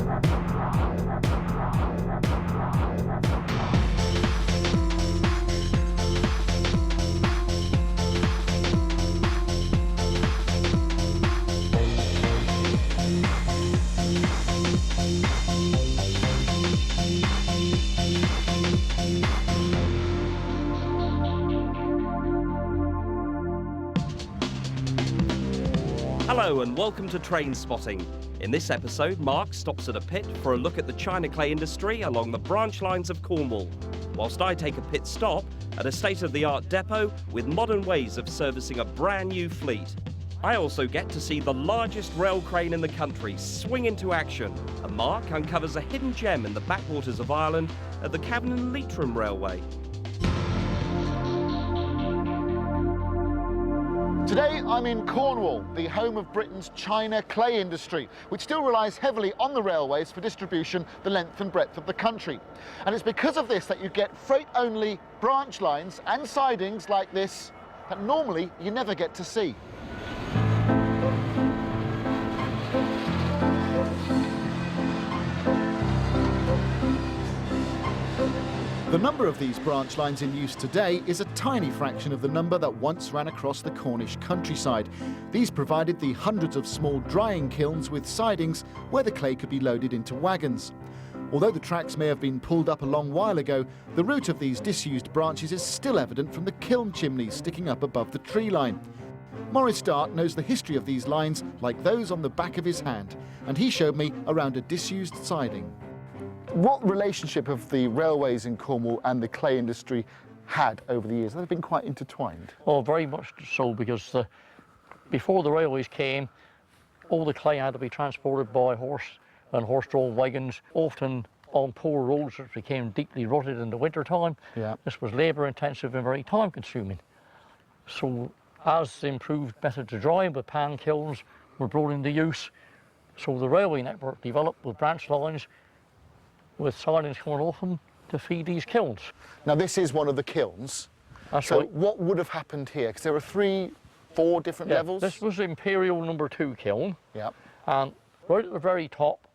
Hello and welcome to Train Spotting. In this episode, Mark stops at a pit for a look at the China clay industry along the branch lines of Cornwall, whilst I take a pit stop at a state-of-the-art depot with modern ways of servicing a brand new fleet. I also get to see the largest rail crane in the country swing into action, and Mark uncovers a hidden gem in the backwaters of Ireland at the Cavan and Leitrim Railway. Today I'm in Cornwall, the home of Britain's China clay industry, which still relies heavily on the railways for distribution the length and breadth of the country. And it's because of this that you get freight-only branch lines and sidings like this that normally you never get to see. The number of these branch lines in use today is a tiny fraction of the number that once ran across the Cornish countryside. These provided the hundreds of small drying kilns with sidings where the clay could be loaded into wagons. Although the tracks may have been pulled up a long while ago, the route of these disused branches is still evident from the kiln chimneys sticking up above the tree line. Maurice Dart knows the history of these lines like those on the back of his hand, and he showed me around a disused siding. What relationship have the railways in Cornwall and the clay industry had over the years? They've been quite intertwined. Oh, very much so, because before the railways came, all the clay had to be transported by horse and horse-drawn wagons, often on poor roads which became deeply rutted in the winter time. Yeah. This was labour-intensive and very time-consuming. So as improved methods of drying with pan kilns were brought into use, so the railway network developed with branch lines with sidings coming off them to feed these kilns. Now this is one of the kilns. That's so right. What would have happened here? Because there are 4 different levels. This was Imperial number 2 kiln. Yeah. And right at the very top,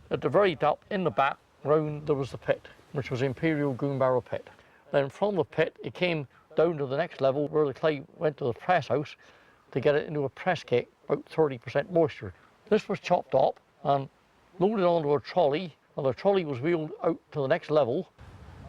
in the back round, there was the pit, which was Imperial Goon Barrow Pit. Then from the pit, it came down to the next level where the clay went to the press house to get it into a press cake, about 30% moisture. This was chopped up and loaded onto a trolley, and the trolley was wheeled out to the next level,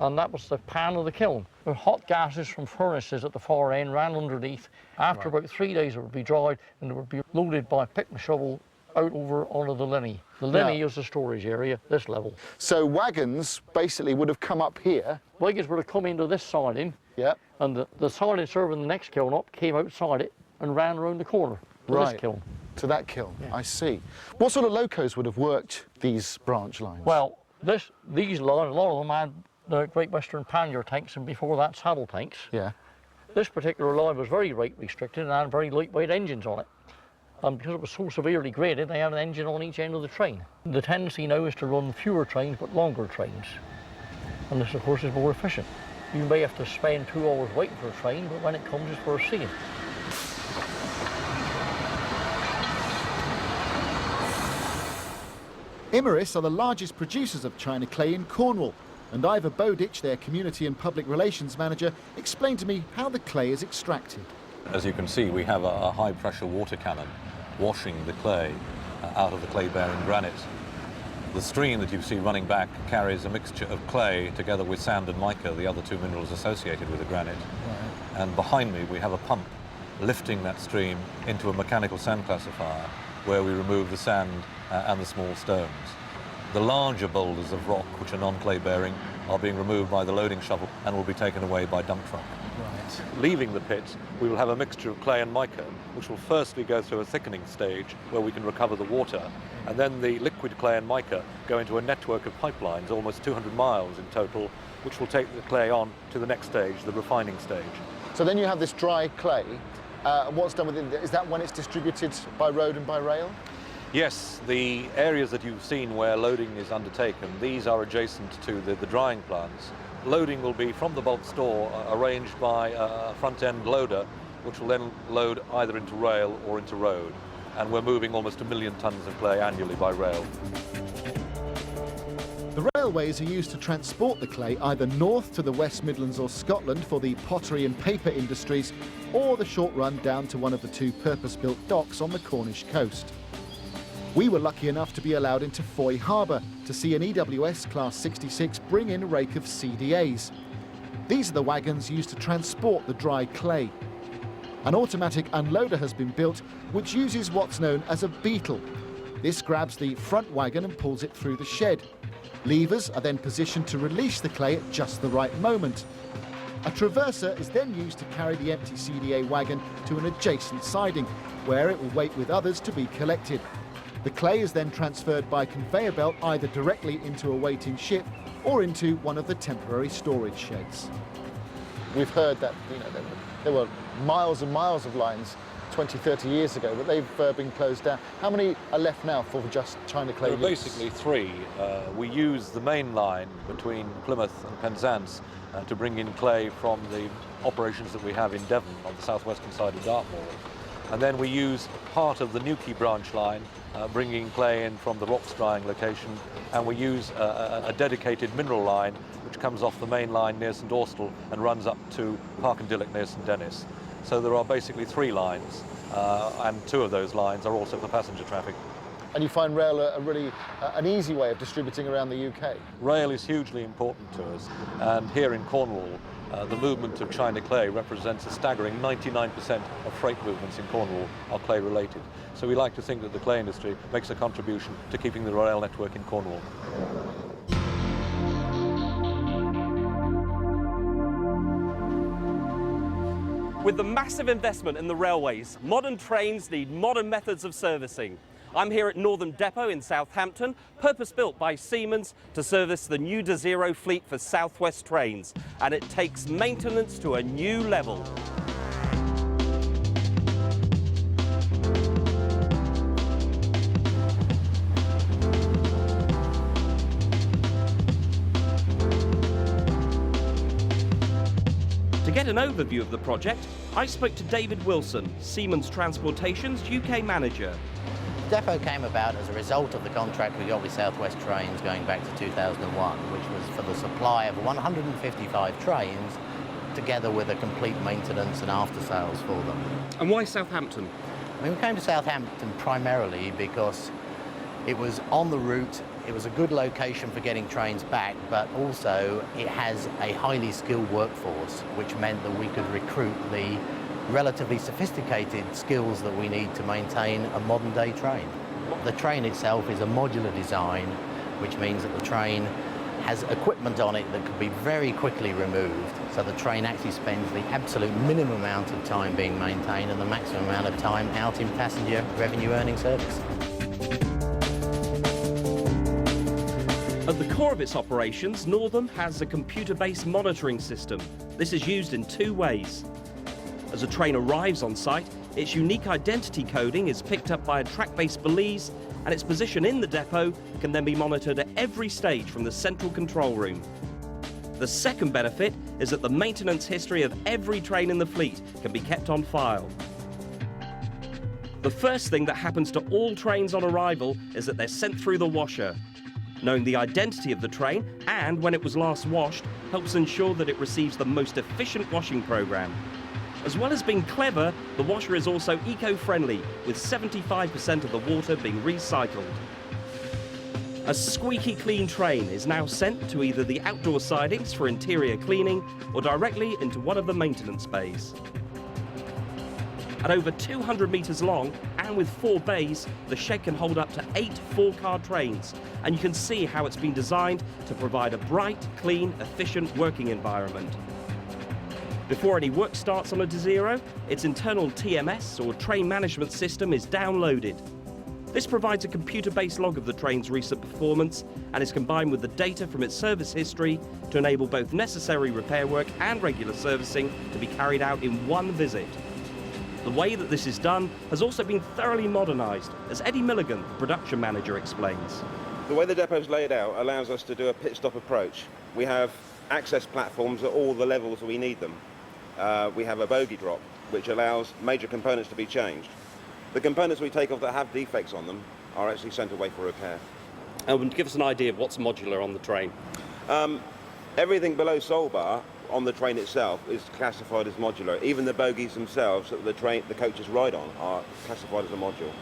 and that was the pan of the kiln. The hot gases from furnaces at the far end ran underneath. After about 3 days, it would be dried, and it would be loaded by pick and shovel out over onto the linny. The linny is the storage area, this level. So wagons basically would have come up here. Wagons would have come into this siding, and the siding serving the next kiln up came outside it and ran around the corner to this kiln. To that kiln, I see. What sort of locos would have worked these branch lines? Well, these lines, a lot of them had the Great Western pannier tanks, and before that, saddle tanks. Yeah. This particular line was very rate restricted and had very lightweight engines on it. And because it was so severely graded, they had an engine on each end of the train. The tendency now is to run fewer trains, but longer trains. And this, of course, is more efficient. You may have to spend 2 hours waiting for a train, but when it comes, it's worth seeing. Imerys are the largest producers of China clay in Cornwall, and Ivor Bowditch, their community and public relations manager, explained to me how the clay is extracted. As you can see, we have a high-pressure water cannon washing the clay out of the clay-bearing granite. The stream that you see running back carries a mixture of clay together with sand and mica, the other 2 minerals associated with the granite. Right. And behind me we have a pump lifting that stream into a mechanical sand classifier where we remove the sand and the small stones. The larger boulders of rock, which are non-clay bearing, are being removed by the loading shovel and will be taken away by dump truck. Right. Leaving the pit, we will have a mixture of clay and mica, which will firstly go through a thickening stage where we can recover the water, and then the liquid clay and mica go into a network of pipelines, almost 200 miles in total, which will take the clay on to the next stage, the refining stage. So then you have this dry clay. What's done with it? Is that when it's distributed by road and by rail? Yes, the areas that you've seen where loading is undertaken, these are adjacent to the drying plants. Loading will be from the bulk store arranged by a front-end loader, which will then load either into rail or into road. And we're moving almost 1 million tons of clay annually by rail. railways are used to transport the clay either north to the West Midlands or Scotland for the pottery and paper industries, or the short run down to one of the two purpose-built docks on the Cornish coast. We were lucky enough to be allowed into Foy Harbour to see an EWS Class 66 bring in a rake of CDAs. These are the wagons used to transport the dry clay. An automatic unloader has been built which uses what's known as a beetle. This grabs the front wagon and pulls it through the shed. Levers are then positioned to release the clay at just the right moment. A traverser is then used to carry the empty CDA wagon to an adjacent siding, where it will wait with others to be collected. The clay is then transferred by conveyor belt either directly into a waiting ship or into one of the temporary storage sheds. We've heard that there were miles and miles of lines 20, 30 years ago, but they've been closed down. How many are left now for just China clay use? There are basically three. We use the main line between Plymouth and Penzance to bring in clay from the operations that we have in Devon on the southwestern side of Dartmoor. And then we use part of the Newquay branch line, bringing clay in from the rocks drying location, and we use a dedicated mineral line which comes off the main line near St Austell and runs up to Parkendilloch near St Denis. So there are basically three lines, and two of those lines are also for passenger traffic. And you find rail really an easy way of distributing around the UK? Rail is hugely important to us, and here in Cornwall, the movement of China clay represents a staggering 99% of freight movements in Cornwall are clay related. So we like to think that the clay industry makes a contribution to keeping the rail network in Cornwall. With the massive investment in the railways, modern trains need modern methods of servicing. I'm here at Northern Depot in Southampton, purpose-built by Siemens to service the new Desiro fleet for South West trains, and it takes maintenance to a new level. To get an overview of the project, I spoke to David Wilson, Siemens Transportation's UK manager. Depot came about as a result of the contract we got with South West Trains going back to 2001, which was for the supply of 155 trains, together with a complete maintenance and after-sales for them. And why Southampton? I mean, we came to Southampton primarily because it was on the route, it was a good location for getting trains back, but also it has a highly skilled workforce, which meant that we could recruit the relatively sophisticated skills that we need to maintain a modern-day train. The train itself is a modular design, which means that the train has equipment on it that could be very quickly removed, so the train actually spends the absolute minimum amount of time being maintained and the maximum amount of time out in passenger revenue-earning service. At the core of its operations, Northern has a computer-based monitoring system. This is used in two ways. As a train arrives on site, its unique identity coding is picked up by a track-based balise, and its position in the depot can then be monitored at every stage from the central control room. The second benefit is that the maintenance history of every train in the fleet can be kept on file. The first thing that happens to all trains on arrival is that they're sent through the washer. Knowing the identity of the train and when it was last washed helps ensure that it receives the most efficient washing program. As well as being clever, the washer is also eco-friendly, with 75% of the water being recycled. A squeaky clean train is now sent to either the outdoor sidings for interior cleaning or directly into one of the maintenance bays. At over 200 metres long and with 4 bays, the shed can hold up to 8 4-car trains, and you can see how it's been designed to provide a bright, clean, efficient working environment. Before any work starts on a Desiro, its internal TMS or train management system is downloaded. This provides a computer-based log of the train's recent performance and is combined with the data from its service history to enable both necessary repair work and regular servicing to be carried out in one visit. The way that this is done has also been thoroughly modernised, as Eddie Milligan, the production manager, explains. The way the depot's laid out allows us to do a pit stop approach. We have access platforms at all the levels we need them. We have a bogie drop, which allows major components to be changed. The components we take off that have defects on them are actually sent away for repair. And give us an idea of what's modular on the train. Everything below sole bar on the train itself is classified as modular. Even the bogies themselves that the coaches ride on are classified as a module.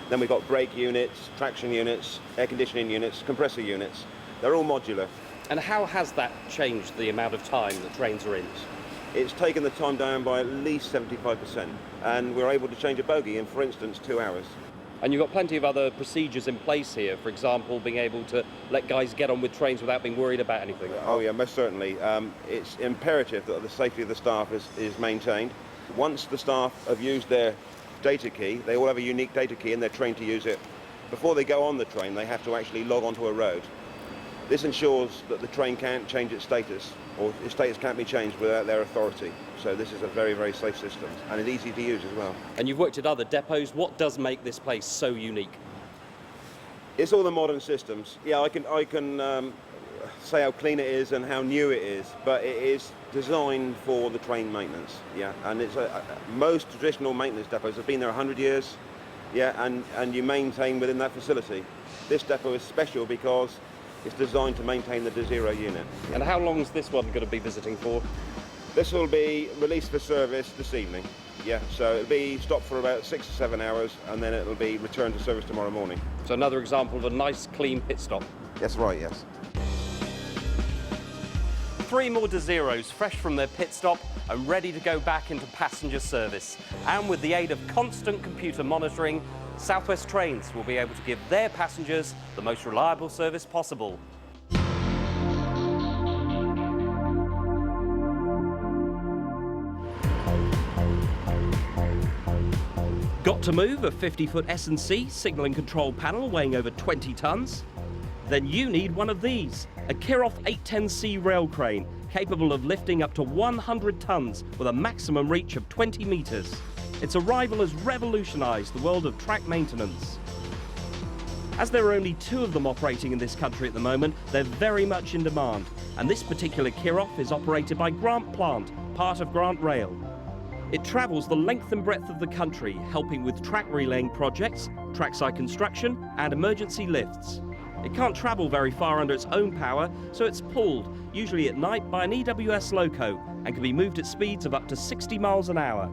Then we've got brake units, traction units, air conditioning units, compressor units. They're all modular. And how has that changed the amount of time that trains are in? It's taken the time down by at least 75%, and we're able to change a bogie in, for instance, 2 hours. And you've got plenty of other procedures in place here, for example, being able to let guys get on with trains without being worried about anything. Oh yeah, most certainly. It's imperative that the safety of the staff is maintained. Once the staff have used their data key, they all have a unique data key and they're trained to use it. Before they go on the train, they have to actually log onto a road. This ensures that the train can't change its status, or its status can't be changed without their authority. So this is a very, very safe system, and it's easy to use as well. And you've worked at other depots. What does make this place so unique? It's all the modern systems. Yeah, I can say how clean it is and how new it is, but it is designed for the train maintenance. Yeah, and it's most traditional maintenance depots have been there 100 years. Yeah, and you maintain within that facility. This depot is special because it's designed to maintain the Desiro unit. And how long is this one going to be visiting for? This will be released for service this evening. Yeah, so it'll be stopped for about 6 to 7 hours, and then it'll be returned to service tomorrow morning. So another example of a nice, clean pit stop. That's right, yes. 3 more Desiros fresh from their pit stop and ready to go back into passenger service. And with the aid of constant computer monitoring, South West Trains will be able to give their passengers the most reliable service possible. Got to move a 50-foot S&C signal and control panel weighing over 20 tons? Then you need one of these, a Kirov 810C rail crane, capable of lifting up to 100 tons with a maximum reach of 20 meters. Its arrival has revolutionized the world of track maintenance. As there are only 2 of them operating in this country at the moment, they're very much in demand. And this particular Kirov is operated by Grant Plant, part of Grant Rail. It travels the length and breadth of the country, helping with track relaying projects, trackside construction, and emergency lifts. It can't travel very far under its own power, so it's pulled, usually at night, by an EWS loco, and can be moved at speeds of up to 60 miles an hour.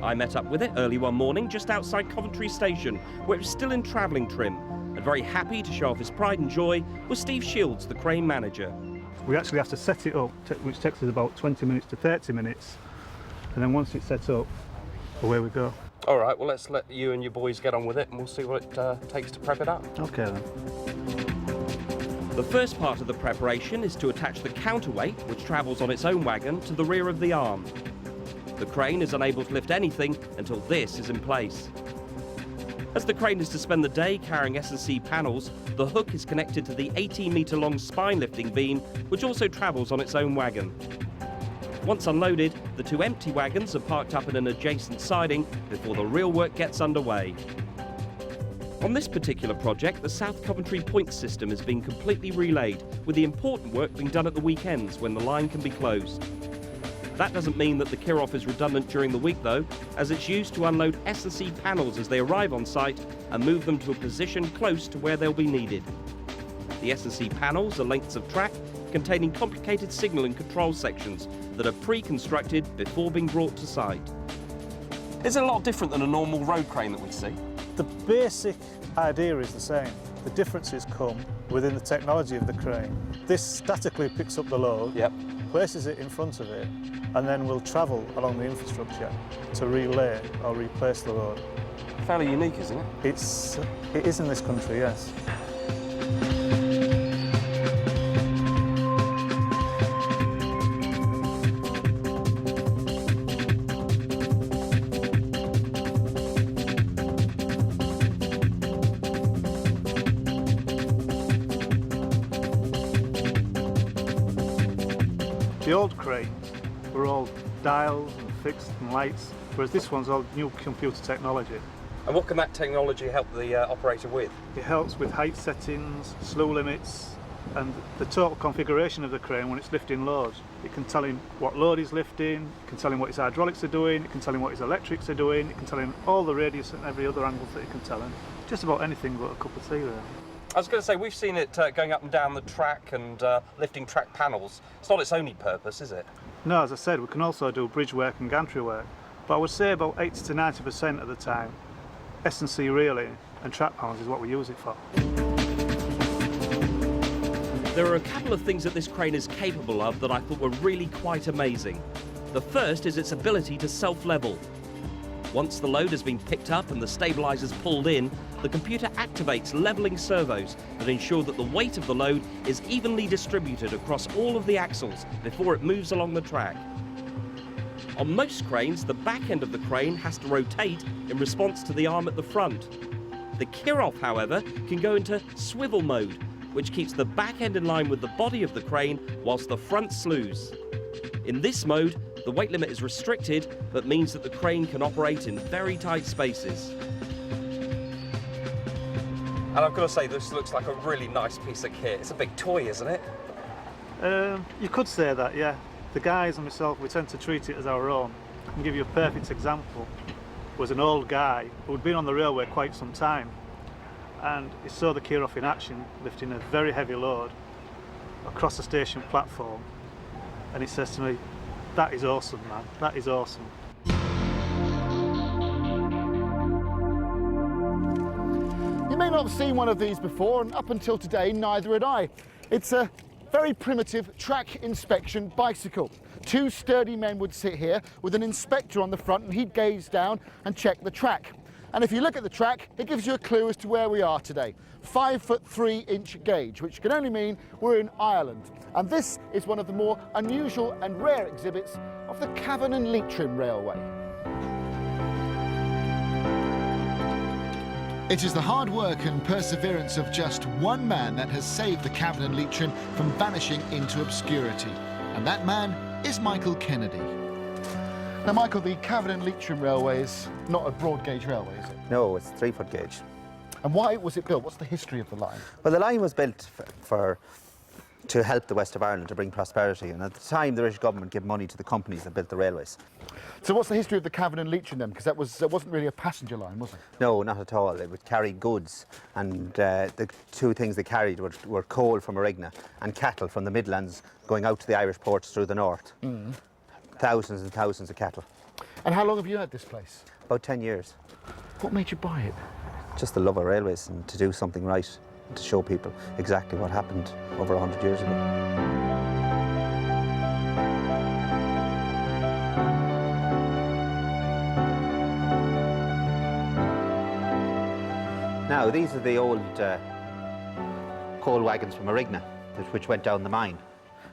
I met up with it early one morning just outside Coventry Station, where it was still in travelling trim, and very happy to show off his pride and joy was Steve Shields, the crane manager. We actually have to set it up, which takes us about 20 minutes to 30 minutes, and then once it's set up, away we go. All right, well, let's let you and your boys get on with it, and we'll see what it takes to prep it up. Okay then. The first part of the preparation is to attach the counterweight, which travels on its own wagon, to the rear of the arm. The crane is unable to lift anything until this is in place. As the crane is to spend the day carrying S&C panels, the hook is connected to the 18-metre-long spine lifting beam, which also travels on its own wagon. Once unloaded, the 2 empty wagons are parked up in an adjacent siding before the real work gets underway. On this particular project, the South Coventry point system is being completely relayed, with the important work being done at the weekends when the line can be closed. That doesn't mean that the Kirov is redundant during the week though, as it's used to unload S&C panels as they arrive on site and move them to a position close to where they'll be needed. The S&C panels are lengths of track containing complicated signal and control sections that are pre-constructed before being brought to site. Is it a lot different than a normal road crane that we see? The basic idea is the same. The differences come within the technology of the crane. This statically picks up the load, places it in front of it, and then will travel along the infrastructure to relay or replace the load. Fairly unique, isn't it? It is in this country, yes. The old cranes were all dials and fixed and lights, whereas this one's all new computer technology. And what can that technology help the operator with? It helps with height settings, slow limits, and the total configuration of the crane when it's lifting loads. It can tell him what load he's lifting, it can tell him what his hydraulics are doing, it can tell him what his electrics are doing, it can tell him all the radius and every other angle that it can tell him. Just about anything but a cup of tea there. I was going to say, we've seen it going up and down the track and lifting track panels. It's not its only purpose, is it? No, as I said, we can also do bridge work and gantry work, but I would say about 80 to 90% of the time, S&C reeling and track panels is what we use it for. There are a couple of things that this crane is capable of that I thought were really quite amazing. The first is its ability to self-level. Once the load has been picked up and the stabilizers pulled in, the computer activates leveling servos that ensure that the weight of the load is evenly distributed across all of the axles before it moves along the track. On most cranes, the back end of the crane has to rotate in response to the arm at the front. The Kirov, however, can go into swivel mode, which keeps the back end in line with the body of the crane whilst the front slews. In this mode, the weight limit is restricted, but means that the crane can operate in very tight spaces. And I've got to say, this looks like a really nice piece of kit. It's a big toy, isn't it? You could say that, yeah. The guys and myself, we tend to treat it as our own. I can give you a perfect example. Was an old guy who'd been on the railway quite some time, and he saw the Kirov in action, lifting a very heavy load across the station platform, and he says to me, "That is awesome, man, that is awesome." You may not have seen one of these before, and up until today, neither had I. It's a very primitive track inspection bicycle. Two sturdy men would sit here with an inspector on the front, and he'd gaze down and check the track. And if you look at the track, it gives you a clue as to where we are today. 5'3" gauge, which can only mean we're in Ireland. And this is one of the more unusual and rare exhibits of the Cavan and Leitrim Railway. It is the hard work and perseverance of just one man that has saved the Cavan and Leitrim from vanishing into obscurity. And that man is Michael Kennedy. Now, Michael, the Cavan and Leitrim Railway is not a broad gauge railway, is it? No, it's 3-foot gauge. And why was it built? What's the history of the line? Well, the line was built to help the west of Ireland, to bring prosperity. And at the time, the British government gave money to the companies that built the railways. So what's the history of the Cavan and Leitrim then? Because that wasn't really a passenger line, was it? No, not at all. It would carry goods. And the two things they carried were coal from Arigna and cattle from the Midlands going out to the Irish ports through the north. Mm. Thousands and thousands of cattle. And how long have you had this place? About 10 years. What made you buy it? Just the love of railways and to do something right and to show people exactly what happened over 100 years ago. Now, these are the old coal wagons from Arigna, which went down the mine.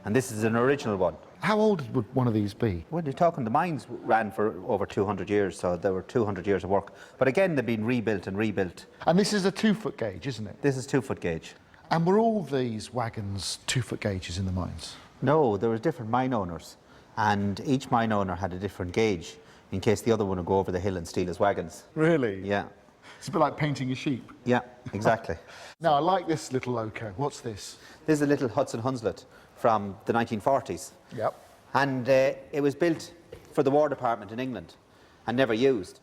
And this is an original one. How old would one of these be? Well, you're talking, the mines ran for over 200 years, so there were 200 years of work. But again, they've been rebuilt and rebuilt. And this is a 2-foot gauge, isn't it? This is 2-foot gauge. And were all these wagons 2-foot gauges in the mines? No, there were different mine owners, and each mine owner had a different gauge in case the other one would go over the hill and steal his wagons. Really? Yeah. It's a bit like painting a sheep. Yeah, exactly. Now, I like this little loco. What's this? This is a little Hudson Hunslet from the 1940s. Yep. And it was built for the War Department in England and never used.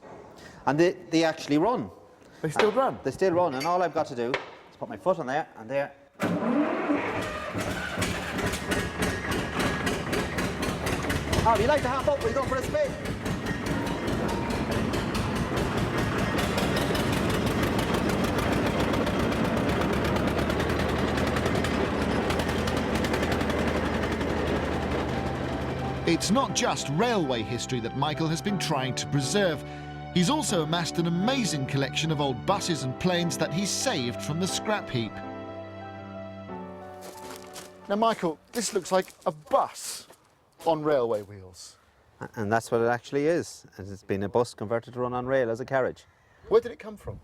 And they actually run. They still run? They still run, and all I've got to do is put my foot on there and there. Oh, you like to hop up when you go for a spin? It's not just railway history that Michael has been trying to preserve. He's also amassed an amazing collection of old buses and planes that he's saved from the scrap heap. Now, Michael, this looks like a bus on railway wheels. And that's what it actually is. It's been a bus converted to run on rail as a carriage. Where did it come from?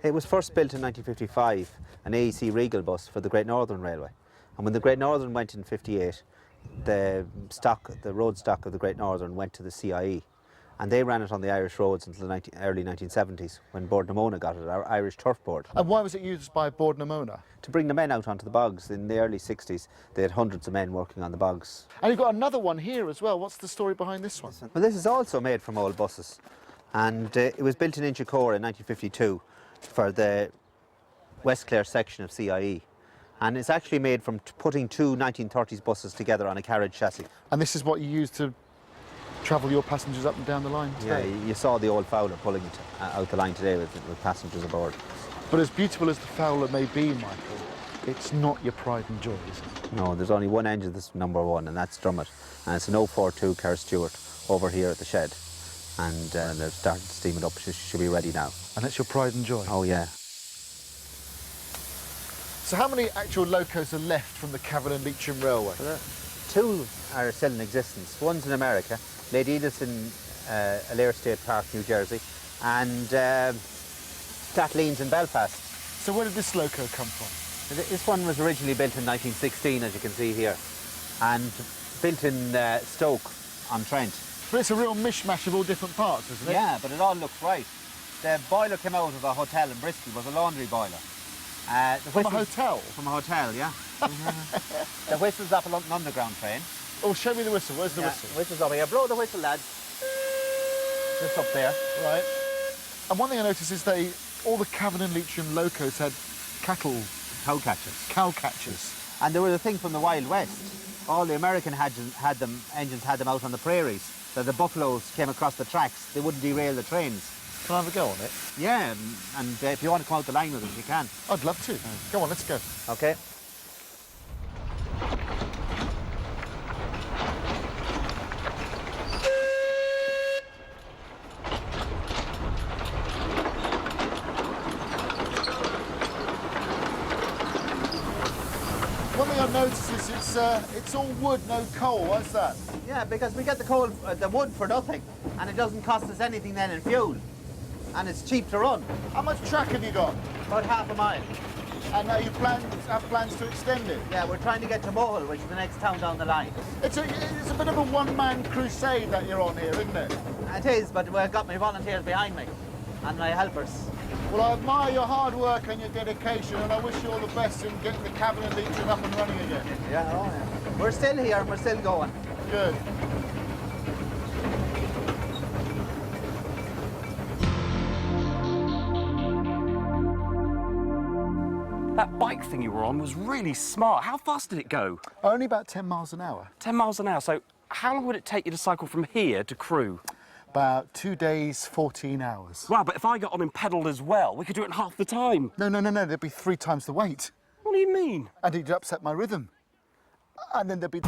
It was first built in 1955, an AEC Regal bus for the Great Northern Railway. And when the Great Northern went in 58, the road stock of the Great Northern went to the CIE, and they ran it on the Irish roads until the early 1970s when Bord na Móna got it, our Irish turf board. And why was it used by Bord na Móna? To bring the men out onto the bogs. In the early 60s, they had hundreds of men working on the bogs. And you've got another one here as well. What's the story behind this one? Well, this is also made from old buses, and it was built in Inchicore in 1952 for the West Clare section of CIE. And it's actually made from putting two 1930s buses together on a carriage chassis. And this is what you use to travel your passengers up and down the line today? Yeah, you saw the old Fowler pulling it out the line today with passengers aboard. But as beautiful as the Fowler may be, Michael, it's not your pride and joy, is it? No, there's only one engine that's #1, and that's Drummond. And it's an 042 Kerr Stewart over here at the shed. And they've started to steam it up. Should be ready now. And that's your pride and joy? Oh, yeah. So how many actual locos are left from the Cavan and Leitrim Railway? Two are still in existence. One's in America, Lady Edith's in Alair State Park, New Jersey, and Statlean's in Belfast. So where did this loco come from? This one was originally built in 1916, as you can see here, and built in Stoke on Trent. But it's a real mishmash of all different parts, isn't it? Yeah, but it all looks right. The boiler came out of a hotel in Bristol, was a laundry boiler. From a hotel? From a hotel, yeah. The whistle's up along an underground train. Oh, show me the whistle. Where's the whistle? The whistle's over here. Blow the whistle, lads. Just up there. Right. And one thing I noticed is all the Cavan and Leitrim locos had cattle... Cow catchers. Cow catchers. And there was a thing from the Wild West. All the American engines had them out on the prairies. So the buffaloes came across the tracks. They wouldn't derail the trains. Can I have a go on it? Yeah, and if you want to come out the line with it, you can. I'd love to. Go on, let's go. Okay. One thing I've noticed is it's all wood, no coal. Why's that? Yeah, because we get the wood for nothing, and it doesn't cost us anything then in fuel. And it's cheap to run. How much track have you got? About half a mile. And you have plans to extend it? Yeah, we're trying to get to Mohill, which is the next town down the line. It's a bit of a one-man crusade that you're on here, isn't it? It is, but we've got my volunteers behind me, and my helpers. Well, I admire your hard work and your dedication, and I wish you all the best in getting the Cavan and Leitrim up and running again. Yeah, oh yeah. We're still here, and we're still going. Good. That bike thing you were on was really smart. How fast did it go? Only about 10 miles an hour. 10 miles an hour. So how long would it take you to cycle from here to Crewe? About 2 days, 14 hours. Wow, but if I got on and pedalled as well, we could do it in half the time. No, there'd be 3 times the weight. What do you mean? And it'd upset my rhythm. And then there'd be...